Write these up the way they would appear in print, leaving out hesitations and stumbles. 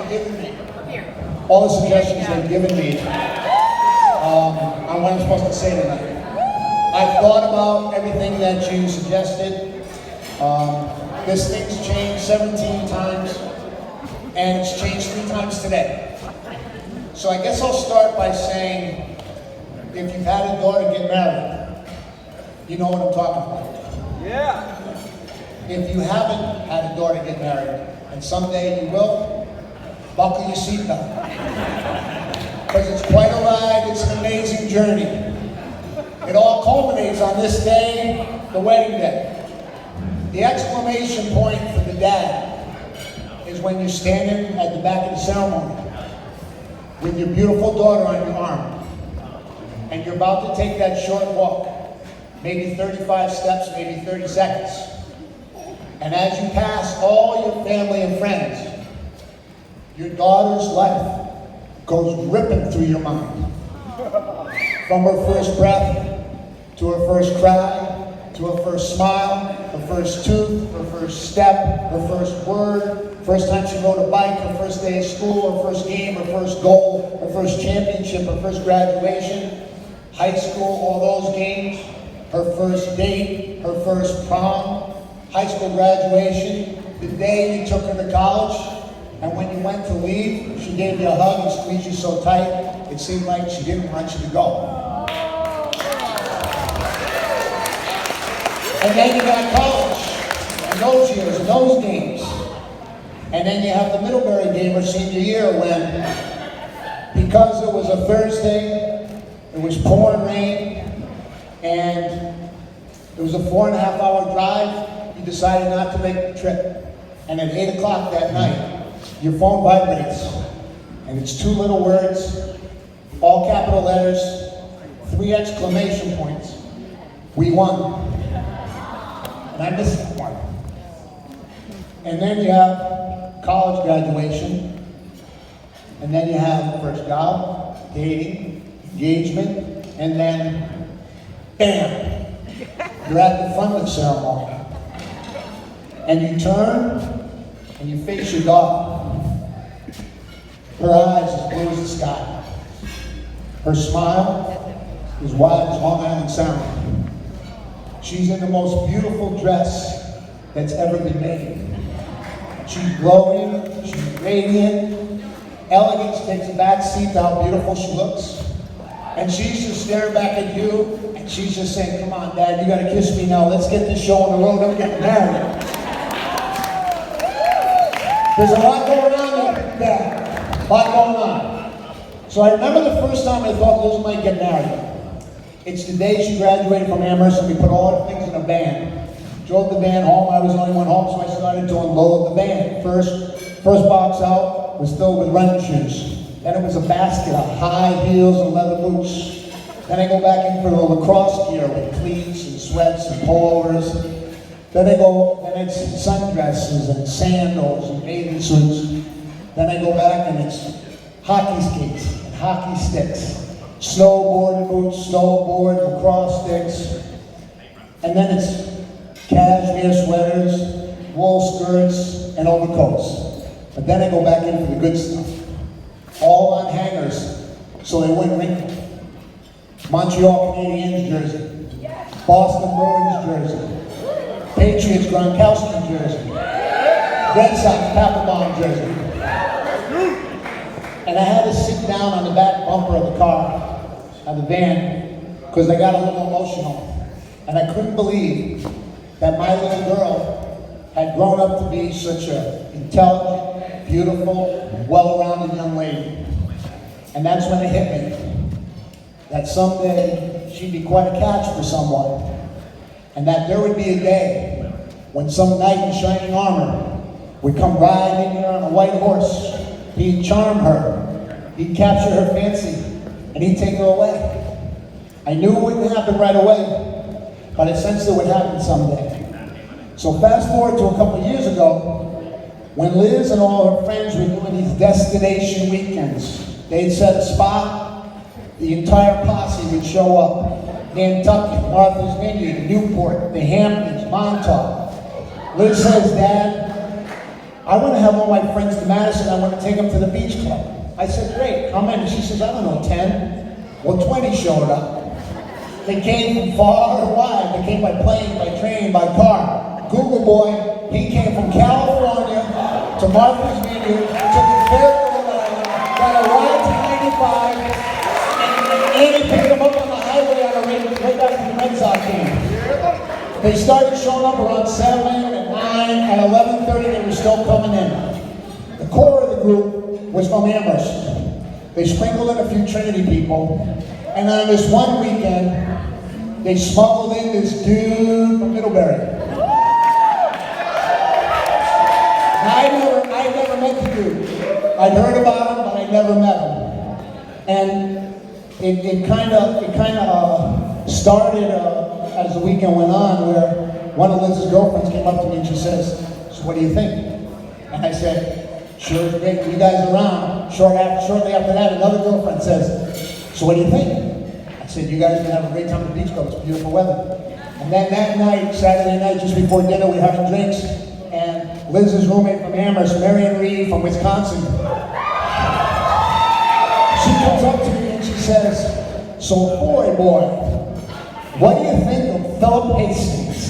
given me, all the suggestions they've given me on what I'm supposed to say tonight. I've thought about everything that you suggested. This thing's changed 17 times, and it's changed 3 times today. So I guess I'll start by saying, if you've had a daughter get married, you know what I'm talking about. Yeah. If you haven't had a daughter get married, and someday you will, buckle your seatbelt. Because it's quite a ride, it's an amazing journey. It all culminates on this day, the wedding day. The exclamation point for the dad is when you're standing at the back of the ceremony with your beautiful daughter on your arm, and you're about to take that short walk, maybe 35 steps, maybe 30 seconds. And as you pass all your family and friends, your daughter's life goes ripping through your mind. From her first breath, to her first cry, to her first smile, her first tooth, her first step, her first word, first time she rode a bike, her first day of school, her first game, her first goal, her first championship, her first graduation, high school, all those games, her first date, her first prom, high school graduation, the day you took her to college, and when you went to leave, she gave you a hug and squeezed you so tight, it seemed like she didn't want you to go. And then you got college, and those years, and those games. And then you have the Middlebury game of senior year when, because it was a Thursday, it was pouring rain, and it was a 4.5 hour drive, you decided not to make the trip. And at 8 o'clock that night, your phone vibrates, and it's 2 little words, all capital letters, 3 exclamation points. We won. And I missed that one. And then you have college graduation, and then you have first job, dating, engagement, and then, bam, you're at the funding ceremony. And you turn, and you face your daughter. Her eyes as blue as the sky. Her smile is wide as Long Island Sound. She's in the most beautiful dress that's ever been made. She's glowing, she's radiant. Elegance takes a back seat to how beautiful she looks. And she's just staring back at you, and she's just saying, come on, Dad, you gotta kiss me now. Let's get this show on the road. I'm getting married. There's a lot going on there, Dad. A lot going on. So I remember the first time I thought Liz might get married. It's the day she graduated from Amherst, and we put all her things in a van. Drove the van home. I was the only one home, so I started to unload the van. First box out was filled with running shoes. Then it was a basket of high heels and leather boots. Then I go back in for the lacrosse gear with cleats and sweats and pullovers. Then it's sundresses and sandals and bathing suits. Then I go back and it's hockey skates and hockey sticks. Snowboard boots, snowboard, lacrosse sticks. And then it's cashmere sweaters, wool skirts, and overcoats. But then I go back in for the good stuff. All on hangers, so they wouldn't wrinkle. Montreal Canadiens jersey, Boston Bruins jersey, Patriots Gronkowski jersey, Red Sox Papelbon jersey. And I had to sit down on the back bumper of the car, of the van, because I got a little emotional. And I couldn't believe that my little girl had grown up to be such an intelligent, beautiful, well-rounded young lady. And that's when it hit me, that someday she'd be quite a catch for someone. And that there would be a day when some knight in shining armor would come riding in on a white horse. He'd charm her, he'd capture her fancy, and he'd take her away. I knew it wouldn't happen right away, but I sensed it would happen someday. So fast forward to a couple years ago, when Liz and all her friends were doing these destination weekends. They'd set a spot, the entire posse would show up. Nantucket, Martha's Vineyard, Newport, the Hamptons, Montauk. Liz says, Dad, I want to have all my friends to Madison. I want to take them to the beach club. I said, great, how many? She says, I don't know, 10. Well, 20 showed up. They came from far and wide. They came by plane, by train, by car. Google Boy, he came from California to Martha's Vineyard, took a ferry to Rhode Island, got a ride to 95, and Annie picked him up on the highway on the way back to the Red Sox game. They started showing up around 7 and 9 and 11:30. They were still coming in. The core of the group was from Amherst. They sprinkled in a few Trinity people, and on this one weekend, they smuggled in this dude from Middlebury. I never met the dude. I'd heard about him, but I never met him. And it kind of started as the weekend went on, where one of Liz's girlfriends came up to me and she says, so what do you think? And I said, sure, it's great. You guys are around. Shortly after that, another girlfriend says, so what do you think? I said, you guys are going to have a great time at the beach club. It's beautiful weather. And then that night, Saturday night, just before dinner, we were having drinks. And Liz's roommate from Amherst, Marion Reed from Wisconsin, she comes up to me and she says, so boy, what do you think of Philip Hastings?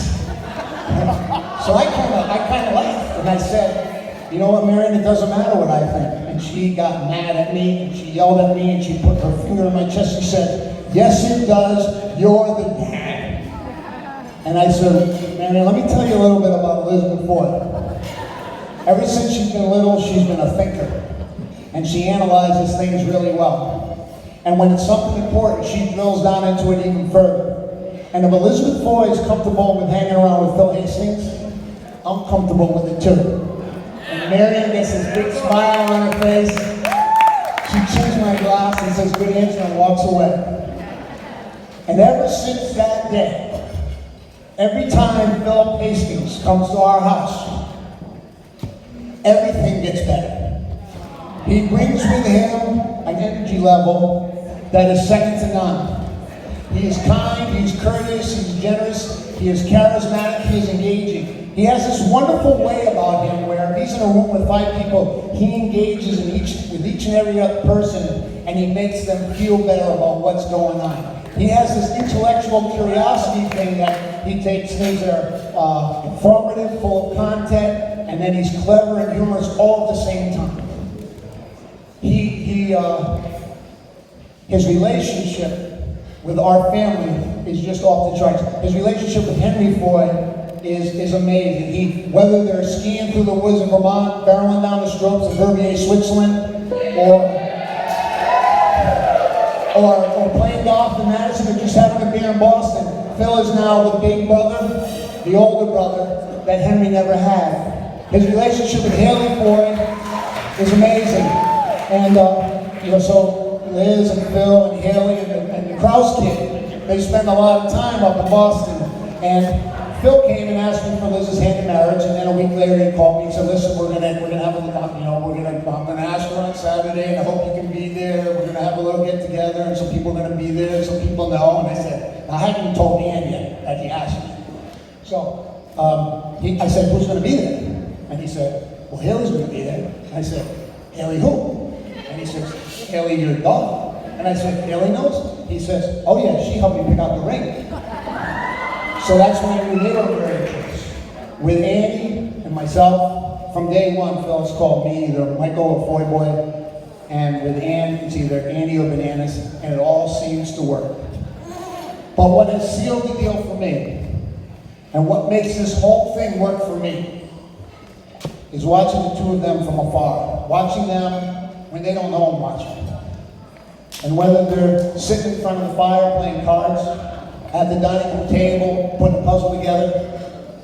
So I kind of laughed and I said, you know what, Marion, it doesn't matter what I think. And she got mad at me and she yelled at me and she put her finger in my chest. She said, yes, it does. You're the dad. And I said, Marion, let me tell you a little bit about Elizabeth Ford. Ever since she's been little, she's been a thinker. And she analyzes things really well. And when it's something important, she drills down into it even further. And if Elizabeth Foy is comfortable with hanging around with Phil Hastings, I'm comfortable with it too. And Marion gets this big smile on her face. She chews my glass and says, good answer, and walks away. And ever since that day, every time Philip Hastings comes to our house, everything gets better. He brings with him an energy level that is second to none. He is kind, he is courteous, he is generous, he is charismatic, he is engaging. He has this wonderful way about him where if he's in a room with 5 people, he engages with each and every other person and he makes them feel better about what's going on. He has this intellectual curiosity thing that he takes things that are informative, full of content, and then he's clever and humorous all at the same time. His relationship with our family is just off the charts. His relationship with Henry Foy is amazing. Whether they're skiing through the woods of Vermont, barreling down the slopes of Verbier, Switzerland, or playing golf in Madison, or just having a beer in Boston, Phil is now the big brother, the older brother that Henry never had. His relationship with Haley Foy is amazing. And so Liz and Phil and Haley and the Krause kid, they spend a lot of time up in Boston. And Phil came and asked me for Liz's hand in marriage, and then a week later he called me and said, "Listen, I'm gonna ask her on Saturday, and I hope you can be there. We're gonna have a little get together, and some people are gonna be there, some people know." And I said, "I haven't even told Ann yet that he asked me." So I said, "Who's gonna be there?" And he said, "Well, Haley's gonna be there." I said, "Haley who?" And he says, "Haley, your daughter." And I said, "Haley knows?" He says, "Oh yeah, she helped me pick out the ring." So that's when we were very close. With Andy and myself, from day one, Phil's called me either Michael or Foy Boy. And with Ann, it's either Andy or Bananas, and it all seems to work. But what has sealed the deal for me, and what makes this whole thing work for me, is watching the two of them from afar. Watching them when they don't know I'm watching. And whether they're sitting in front of the fire playing cards, at the dining room table putting a puzzle together,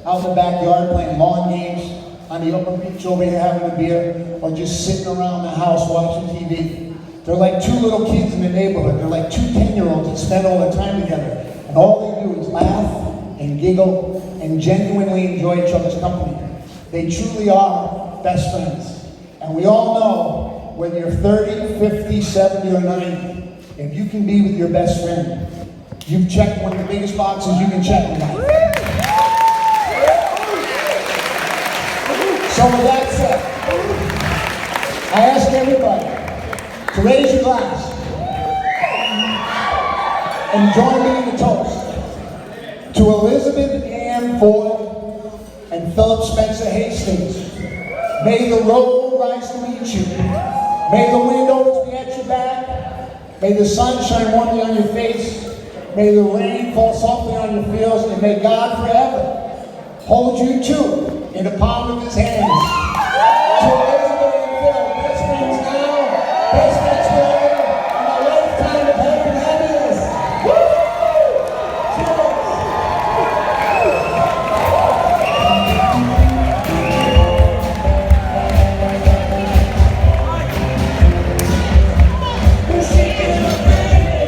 out in the backyard playing lawn games, on the upper beach over here having a beer, or just sitting around the house watching TV. They're like two little kids in the neighborhood. They're like two 10-year-olds that spend all their time together. And all they do is laugh and giggle and genuinely enjoy each other's company. They truly are best friends. And we all know, whether you're 30, 50, 70, or 90, if you can be with your best friend, you've checked one of the biggest boxes you can check in life. So with that said, raise your glass and join me in the toast to Elizabeth Ann Boyd and Philip Spencer Hastings. May the road rise to meet you. May the wind always be at your back. May the sun shine warmly on your face. May the rain fall softly on your fields. And may God forever hold you too in the palm of his hand.